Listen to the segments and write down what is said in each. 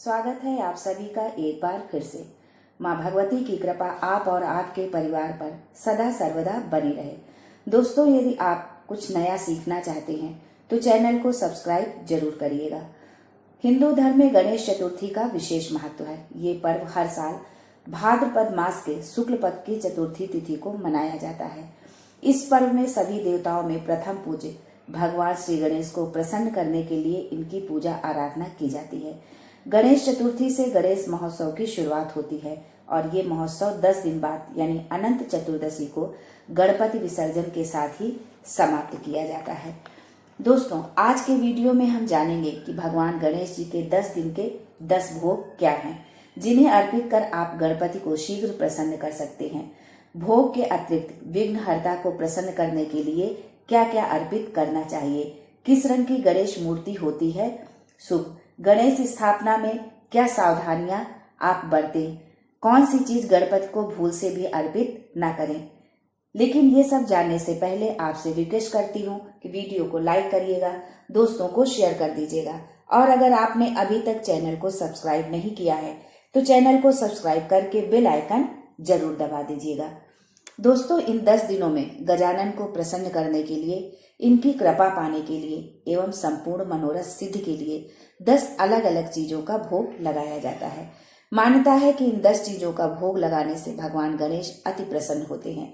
स्वागत है आप सभी का एक बार फिर से। माँ भगवती की कृपा आप और आपके परिवार पर सदा सर्वदा बनी रहे। दोस्तों, यदि आप कुछ नया सीखना चाहते हैं तो चैनल को सब्सक्राइब जरूर करिएगा। हिंदू धर्म में गणेश चतुर्थी का विशेष महत्व है। ये पर्व हर साल भाद्रपद मास के शुक्ल पक्ष की चतुर्थी तिथि को मनाया जाता है। इस पर्व में सभी देवताओं में प्रथम पूज्य भगवान श्री गणेश को प्रसन्न करने के लिए इनकी पूजा आराधना की जाती है। गणेश चतुर्थी से गणेश महोत्सव की शुरुआत होती है और ये महोत्सव 10 दिन बाद यानी अनंत चतुर्दशी को गणपति विसर्जन के साथ ही समाप्त किया जाता है। दोस्तों, आज के वीडियो में हम जानेंगे कि भगवान गणेश जी के 10 दिन के 10 भोग क्या हैं, जिन्हें अर्पित कर आप गणपति को शीघ्र प्रसन्न कर सकते हैं। भोग के अतिरिक्त विघ्नहर्ता को प्रसन्न करने के लिए क्या क्या अर्पित करना चाहिए, किस रंग की गणेश मूर्ति होती है शुभ, गणेश स्थापना में क्या सावधानियां आप बरतें, कौन सी चीज गणपति को भूल से भी अर्पित ना करें। लेकिन ये सब जानने से पहले आपसे रिक्वेस्ट करती हूँ कि वीडियो को लाइक करिएगा, दोस्तों को शेयर कर दीजिएगा और अगर आपने अभी तक चैनल को सब्सक्राइब नहीं किया है तो चैनल को सब्सक्राइब करके बेल आइकन जरूर दबा दीजिएगा। दोस्तों, इन 10 दिनों में गजानन को प्रसन्न करने के लिए, इनकी कृपा पाने के लिए एवं संपूर्ण मनोरथ सिद्धि के लिए 10 अलग अलग चीजों का भोग लगाया जाता है। मान्यता है कि इन 10 चीजों का भोग लगाने से भगवान गणेश अति प्रसन्न होते हैं।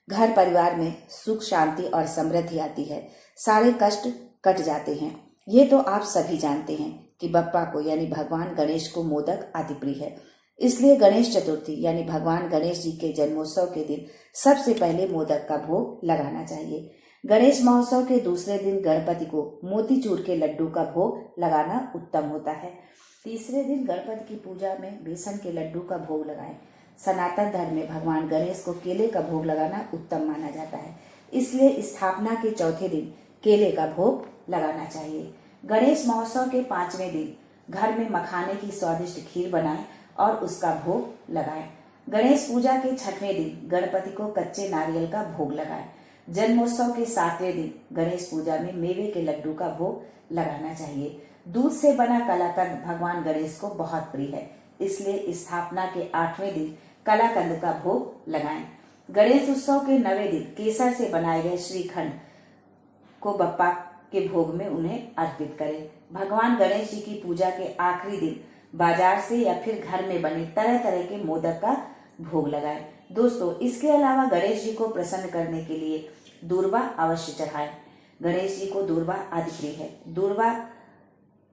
घर परिवार में सुख शांति और समृद्धि आती है, सारे कष्ट कट जाते हैं। ये तो आप सभी जानते हैं कि बप्पा को यानी भगवान गणेश को मोदक अति प्रिय है। इसलिए गणेश चतुर्थी यानी भगवान गणेश जी के जन्मोत्सव के दिन सबसे पहले मोदक का भोग लगाना चाहिए। गणेश महोत्सव के दूसरे दिन गणपति को मोतीचूर के लड्डू का भोग लगाना उत्तम होता है। तीसरे दिन गणपति की पूजा में बेसन के लड्डू का भोग लगाएं। सनातन धर्म में भगवान गणेश को केले का भोग लगाना उत्तम माना जाता है, इसलिए स्थापना के चौथे दिन केले का भोग लगाना चाहिए। गणेश महोत्सव के 5वें दिन घर में मखाने की स्वादिष्ट खीर बनाएं और उसका भोग लगाएं। गणेश पूजा के 6वें दिन गणपति को कच्चे नारियल का भोग लगाएं। जन्मोत्सव के 7वें दिन गणेश पूजा में मेवे के लड्डू का भोग लगाना चाहिए। दूध से बना कलाकंद भगवान गणेश को बहुत प्रिय है, इसलिए स्थापना के 8वें दिन कलाकंद का भोग लगाएं। गणेश उत्सव के 9वें दिन केसर से बनाए गए श्रीखंड को बप्पा के भोग में उन्हें अर्पित करें। भगवान गणेश जी की पूजा के आखिरी दिन बाजार से या फिर घर में बने तरह तरह के मोदक का भोग लगाएं। दोस्तों, इसके अलावा गणेश जी को प्रसन्न करने के लिए दूर्वा अवश्य चढ़ाएं। गणेश जी को दूर्वा अति प्रिय है। दूर्वा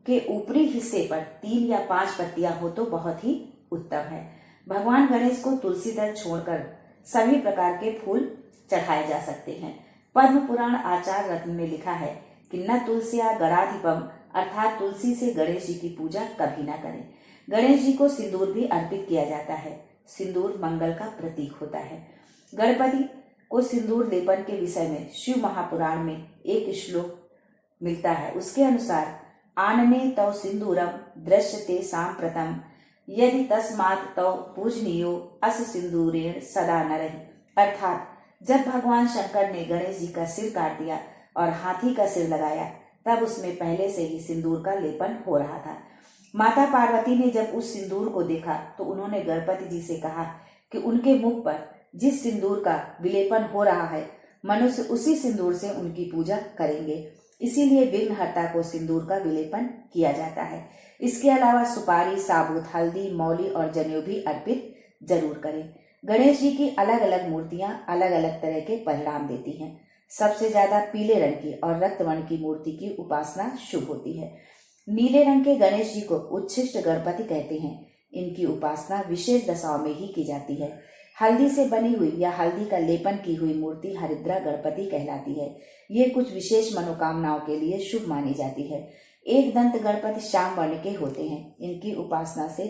के ऊपरी हिस्से पर 3 या 5 पत्तियां हो तो बहुत ही उत्तम है। भगवान गणेश को तुलसी दल छोड़कर सभी प्रकार के फूल चढ़ाए जा सकते हैं। पद्म पुराण आचार रत्न में लिखा है कि न तुलसिया गणाधिपम, अर्थात तुलसी से गणेश जी की पूजा कभी ना करें। गणेश जी को सिंदूर भी अर्पित किया जाता है। सिंदूर मंगल का प्रतीक होता है। गणपति को सिंदूर लेपन के विषय में शिव महापुराण में एक श्लोक मिलता है। उसके अनुसार आनने तव सिंदूरम दृश्यते सांप्रतम यदि तस्मात् तव पूजनीयो अस सिंदूरेण सदा नरहि, अर्थात जब भगवान शंकर ने गणेश जी का सिर काट दिया और हाथी का सिर लगाया तब उसमें पहले से ही सिंदूर का लेपन हो रहा था। माता पार्वती ने जब उस सिंदूर को देखा तो उन्होंने गणपति जी से कहा कि उनके मुख पर जिस सिंदूर का विलेपन हो रहा है मनुष्य उसी सिंदूर से उनकी पूजा करेंगे। इसीलिए विघ्नहर्ता को सिंदूर का विलेपन किया जाता है। इसके अलावा सुपारी, साबुत, हल्दी, मौली और जनेऊ भी अर्पित जरूर करें। गणेश जी की अलग अलग मूर्तियां अलग अलग तरह के परिणाम देती हैं। सबसे ज्यादा पीले रंग की और रक्त वर्ण की मूर्ति की उपासना शुभ होती है। नीले रंग के गणेश जी को उच्छिष्ट गणपति कहते हैं। इनकी उपासना विशेष दशाओं में ही की जाती है। हल्दी से बनी हुई या हल्दी का लेपन की हुई मूर्ति हरिद्रा गणपति कहलाती है। ये कुछ विशेष मनोकामनाओं के लिए शुभ मानी जाती है। एक दंत गणपति श्याम वर्ण के होते हैं। इनकी उपासना से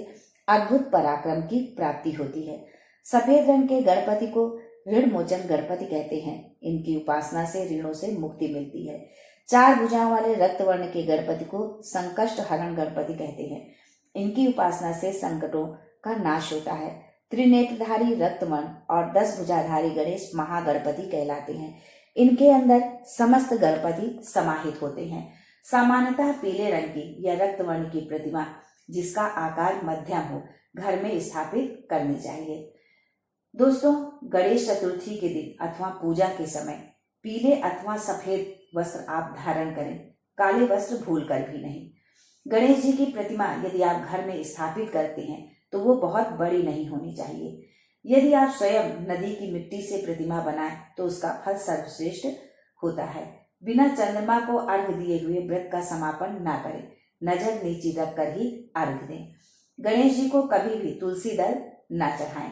अद्भुत पराक्रम की प्राप्ति होती है। सफेद रंग के गणपति को ऋण मोचन गणपति कहते हैं। इनकी उपासना से ऋणों से मुक्ति मिलती है। 4 भुजाओं वाले रक्त वर्ण के गणपति को संकष्ट हरण गणपति कहते हैं। इनकी उपासना से संकटों का नाश होता है। त्रिनेत्रधारी रक्त वर्ण और 10 भुजाधारी गणेश महागणपति कहलाते हैं। इनके अंदर समस्त गणपति समाहित होते हैं। सामान्यतः पीले रंग की या रक्त वर्ण की प्रतिमा जिसका आकार मध्यम हो घर में स्थापित करनी चाहिए। दोस्तों, गणेश चतुर्थी के दिन अथवा पूजा के समय पीले अथवा सफेद वस्त्र आप धारण करें, काले वस्त्र भूलकर भी नहीं। गणेश जी की प्रतिमा यदि आप घर में स्थापित करते हैं तो वो बहुत बड़ी नहीं होनी चाहिए। यदि आप स्वयं नदी की मिट्टी से प्रतिमा बनाएं तो उसका फल सर्वश्रेष्ठ होता है। बिना चंद्रमा को अर्घ्य दिए हुए व्रत का समापन ना करें, नजर नीची रखकर ही अर्घ्य दें। गणेश जी को कभी भी तुलसी दल ना चढ़ाएं,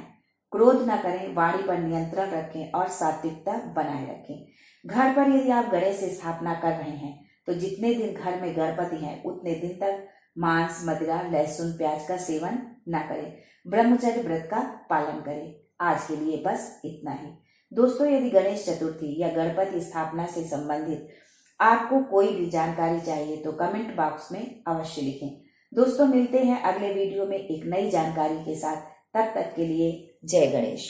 क्रोध न करें, वाणी पर नियंत्रण रखें और सात्विकता बनाए रखें। घर पर यदि आप गणेश की स्थापना कर रहे हैं तो जितने दिन घर में गणपति हैं उतने दिन तक मांस, मदिरा, लहसुन, प्याज का सेवन न करें। ब्रह्मचर्य व्रत का पालन करें। आज के लिए बस इतना ही। दोस्तों, यदि गणेश चतुर्थी या गणपति स्थापना से संबंधित आपको कोई भी जानकारी चाहिए तो कमेंट बॉक्स में अवश्य लिखें। दोस्तों, मिलते हैं अगले वीडियो में एक नई जानकारी के साथ। तब तक के लिए जय गणेश।